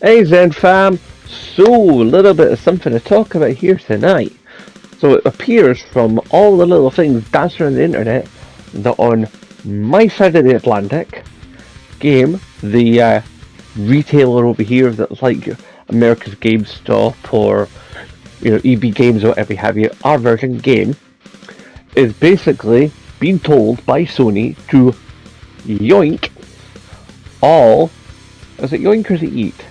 Hey Zen fam, so a little bit of something to talk about here tonight. So it appears from all the little things dancing around the internet that on my side of the Atlantic, Game, the retailer over here that's like America's GameStop or EB Games or whatever have you, our version Game, is basically being told by Sony to yoink all. Is it yoink or is it eat?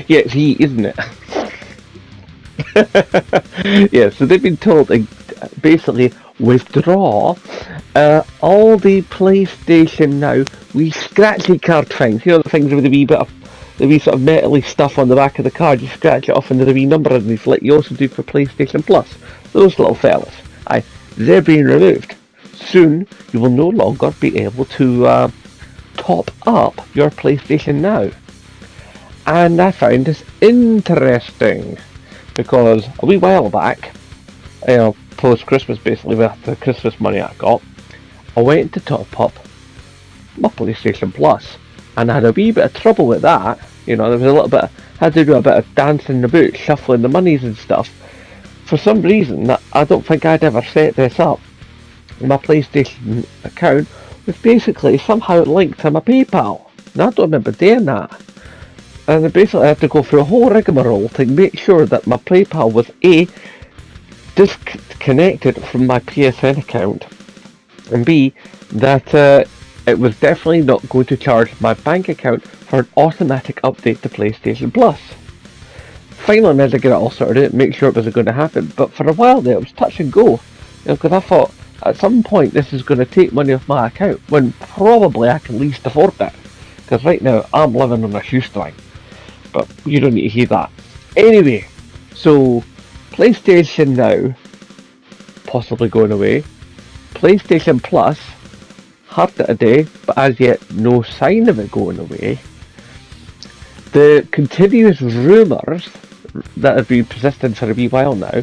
Yeah, it's eat, isn't it? Yeah, so they've been told to basically withdraw all the PlayStation Now wee scratchy card things. You know the things with the wee bit of the wee sort of metally stuff on the back of the card. You scratch it off into the wee number underneath, like you also do for PlayStation Plus. Those little fellas, they're being removed. Soon, you will no longer be able to top up your PlayStation Now. And I found this interesting because a wee while back, post Christmas basically with the Christmas money I got, I went to top up my PlayStation Plus, and I had a wee bit of trouble with that. There was a little bit, had to do a bit of dancing about, shuffling the monies and stuff. For some reason, that I don't think I'd ever set this up. My PlayStation account was basically somehow linked to my PayPal, and I don't remember doing that. And I basically had to go through a whole rigmarole to make sure that my PayPal was A, disconnected from my PSN account, and B, that it was definitely not going to charge my bank account for an automatic update to PlayStation Plus. Finally, I managed to get it all sorted out, make sure it was going to happen, but for a while there it was touch and go, because I thought at some point this is going to take money off my account, when probably I can least afford that, because right now I'm living on a shoestring. But you don't need to hear that. Anyway, so PlayStation Now possibly going away. PlayStation Plus, heard it a day, but as yet no sign of it going away. The continuous rumours that have been persisting for a wee while now,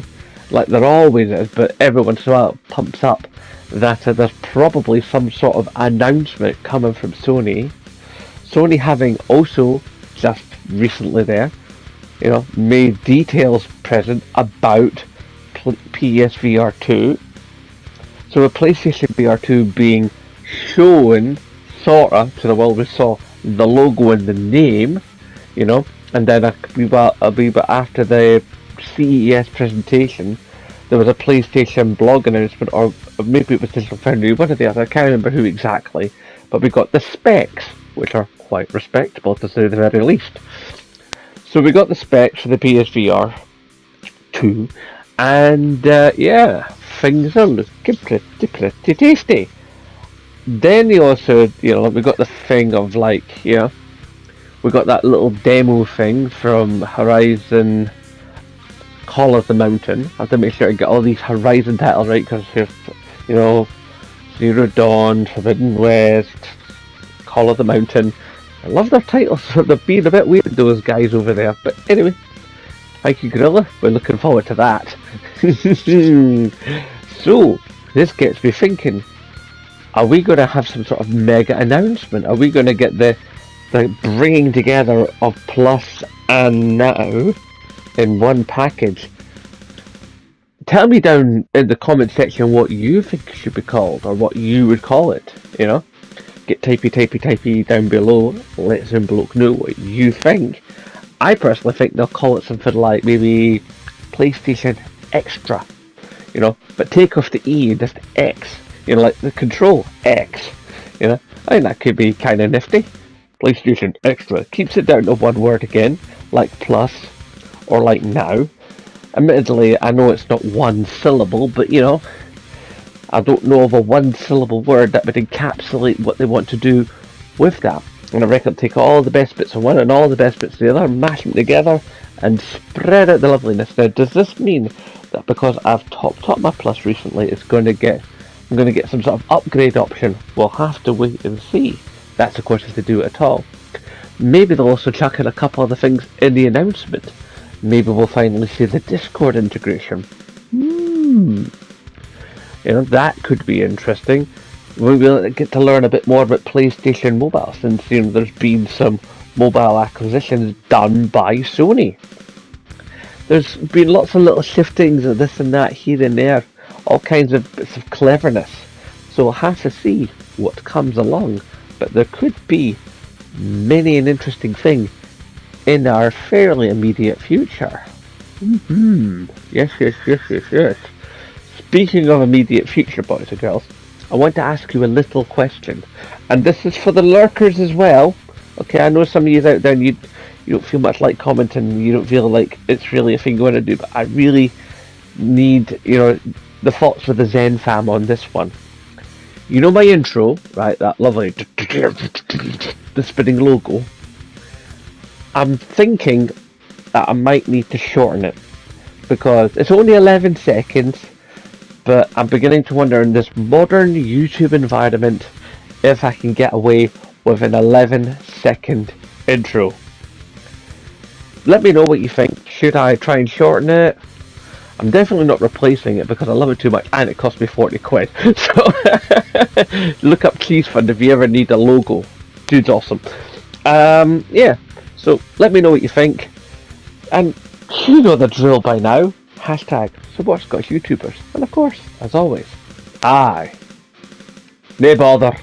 like there always is, but every once in a while it pumps up, that there's probably some sort of announcement coming from Sony. Sony having also just recently made details present about PSVR 2. So with PlayStation VR 2 being shown sorta to the world, we saw the logo and the name, and then a wee bit after the CES presentation, there was a PlayStation blog announcement, or maybe it was Digital Foundry, one or the other, I can't remember who exactly, but we got the specs, which are quite respectable to say the very least. So we got the specs for the PSVR 2, and things are looking pretty tasty. Then they also, we got the thing of we got that little demo thing from Horizon Call of the Mountain. I have to make sure I get all these Horizon titles right, because Zero Dawn, Forbidden West, Call of the Mountain. I love their titles, they're being a bit weird, those guys over there. But anyway, thank you, Gorilla. We're looking forward to that. So, this gets me thinking, are we going to have some sort of mega announcement? Are we going to get the bringing together of Plus and Now in one package? Tell me down in the comment section what you think it should be called, or what you would call it, Get typey down below, let some bloke know what you think. I personally think they'll call it something like maybe PlayStation Extra, but take off the E and just X, like the Control X, I think that could be kind of nifty. PlayStation Extra keeps it down to one word again, like Plus or like Now. Admittedly, I know it's not one syllable, but I don't know of a one-syllable word that would encapsulate what they want to do with that. And I reckon take all the best bits of one and all the best bits of the other, mash them together, and spread out the loveliness. Now, does this mean that because I've topped up my Plus recently, I'm going to get some sort of upgrade option? We'll have to wait and see. That's, of course, if they do it at all. Maybe they'll also chuck in a couple of the things in the announcement. Maybe we'll finally see the Discord integration. That could be interesting. We'll get to learn a bit more about PlayStation Mobile, since there's been some mobile acquisitions done by Sony. There's been lots of little shiftings of this and that here and there, all kinds of bits of cleverness. So we'll have to see what comes along, but there could be many an interesting thing in our fairly immediate future. Yes, yes, yes, yes, yes. Speaking of immediate future, boys and girls, I want to ask you a little question, and this is for the lurkers as well. Okay, I know some of you out there, and you don't feel much like commenting, you don't feel like it's really a thing you want to do, but I really need the thoughts of the Zen fam on this one. You know my intro, right? That lovely the spinning logo. I'm thinking that I might need to shorten it because it's only 11 seconds, but I'm beginning to wonder in this modern YouTube environment if I can get away with an 11-second intro. Let me know what you think. Should I try and shorten it? I'm definitely not replacing it because I love it too much and it cost me 40 quid. So look up Cheese Fund if you ever need a logo. Dude's awesome. Yeah, so let me know what you think. And you know the drill by now. Hashtag support Scottish YouTubers. And of course, as always, aye. No bother.